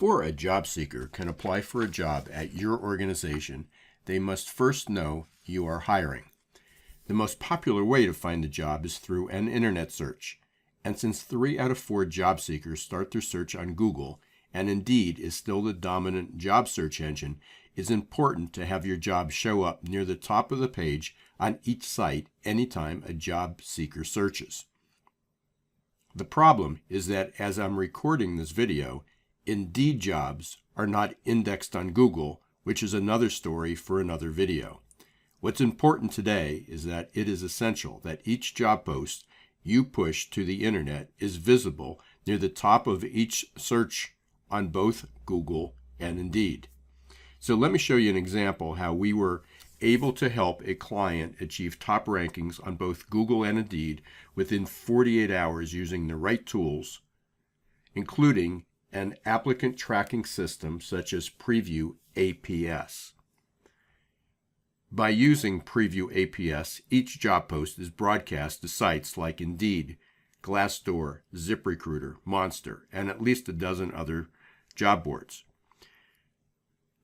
Before a job seeker can apply for a job at your organization, they must first know you are hiring. The most popular way to find a job is through an internet search. And since 3 out of 4 job seekers start their search on Google, and Indeed is still the dominant job search engine, it's important to have your job show up near the top of the page on each site anytime a job seeker searches. The problem is that as I'm recording this video, Indeed jobs are not indexed on Google, which is another story for another video. What's important today is that it is essential that each job post you push to the internet is visible near the top of each search on both Google and Indeed. So let me show you an example how we were able to help a client achieve top rankings on both Google and Indeed within 48 hours using the right tools, including an applicant tracking system such as Preview APS. By using Preview APS, each job post is broadcast to sites like Indeed, Glassdoor, ZipRecruiter, Monster, and at least a dozen other job boards.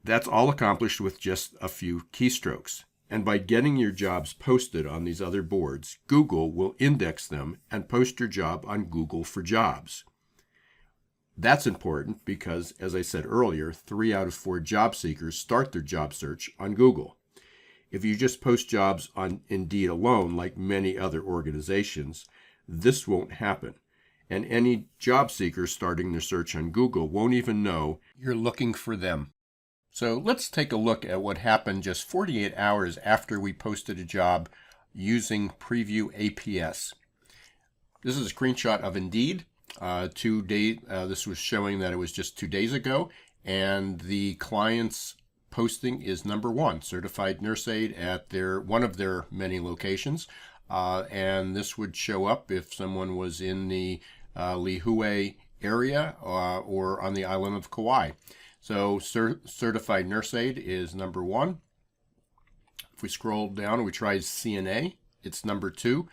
That's all accomplished with just a few keystrokes. And by getting your jobs posted on these other boards, Google will index them and post your job on Google for Jobs. That's important because, as I said earlier, 3 out of 4 job seekers start their job search on Google. If you just post jobs on Indeed alone, like many other organizations, this won't happen. And any job seeker starting their search on Google won't even know you're looking for them. So let's take a look at what happened just 48 hours after we posted a job using Preview APS. This is a screenshot of Indeed. This was showing that it was just 2 days ago, and the client's posting is number 1, certified nurse aide at one of their many locations. And this would show up if someone was in the Lihue area or on the island of Kauai. So certified nurse aide is number 1. If we scroll down and we try CNA, it's number 2.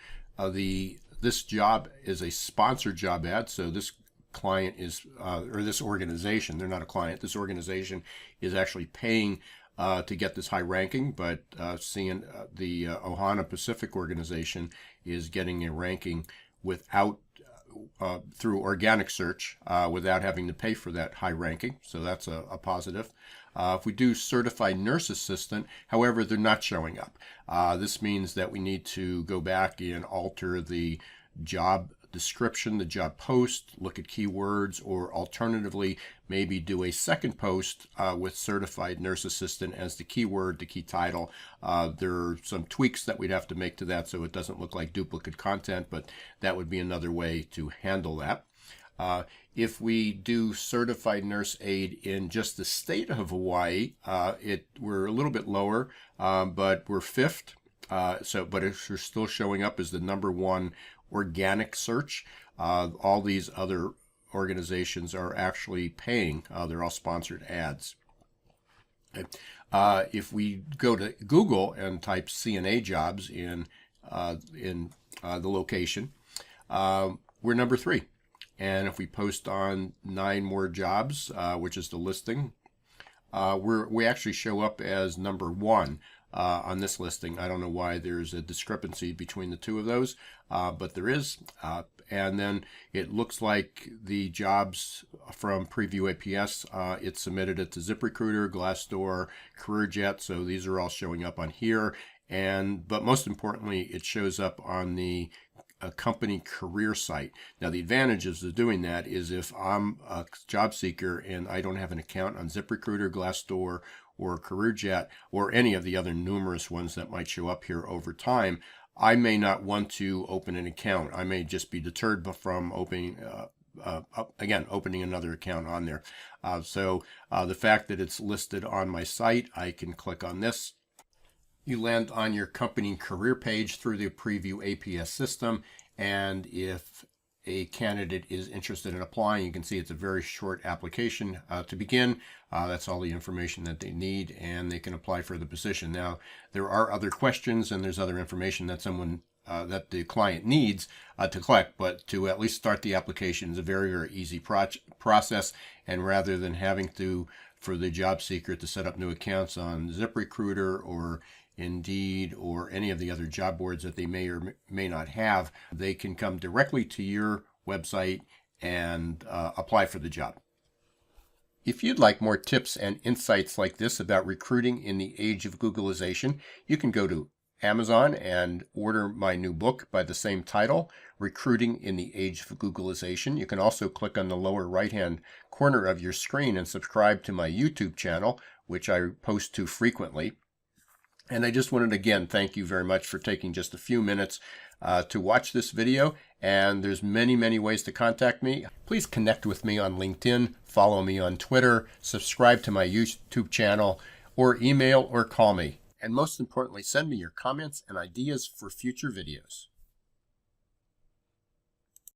This job is a sponsored job ad, so this client is, or this organization, they're not a client, this organization is actually paying to get this high ranking, but the Ohana Pacific organization is getting a ranking without through organic search without having to pay for that high ranking, so that's a positive. If we do certified nurse assistant, however, they're not showing up. This means that we need to go back and alter the job description, the job post, look at keywords, or alternatively, maybe do a second post with certified nurse assistant as the keyword, the key title. There are some tweaks that we'd have to make to that so it doesn't look like duplicate content, but that would be another way to handle that. If we do certified nurse aide in just the state of Hawaii, we're a little bit lower, but we're 5th. But we're still showing up as the number 1 organic search. All these other organizations are actually paying. They're all sponsored ads. If we go to Google and type CNA jobs in the location, we're number 3. And if we post on 9 more jobs, which is the listing, we actually show up as number 1 on this listing. I don't know why there's a discrepancy between the two of those, but there is. And then it looks like the jobs from Preview APS, it submitted it to ZipRecruiter, Glassdoor, CareerJet, so these are all showing up on here. But most importantly, it shows up on the company career site. Now, the advantages of doing that is if I'm a job seeker and I don't have an account on ZipRecruiter, Glassdoor, or CareerJet, or any of the other numerous ones that might show up here over time, I may not want to open an account. I may just be deterred from opening another account on there. So the fact that it's listed on my site, I can click on this. You land on your company career page through the Preview APS system, and if a candidate is interested in applying, you can see it's a very short application to begin. That's all the information that they need, and they can apply for the position. Now, there are other questions and there's other information that someone that the client needs to collect, but to at least start the application is a very, very easy process. And rather than having to, for the job seeker to set up new accounts on ZipRecruiter or Indeed or any of the other job boards that they may or may not have, they can come directly to your website and apply for the job. If you'd like more tips and insights like this about recruiting in the age of Googleization, you can go to Amazon and order my new book by the same title, Recruiting in the Age of Googleization. You can also click on the lower right-hand corner of your screen and subscribe to my YouTube channel, which I post to frequently. And I just wanted to again thank you very much for taking just a few minutes to watch this video. And there's many, many ways to contact me. Please connect with me on LinkedIn, follow me on Twitter, subscribe to my YouTube channel, or email or call me. And most importantly, send me your comments and ideas for future videos.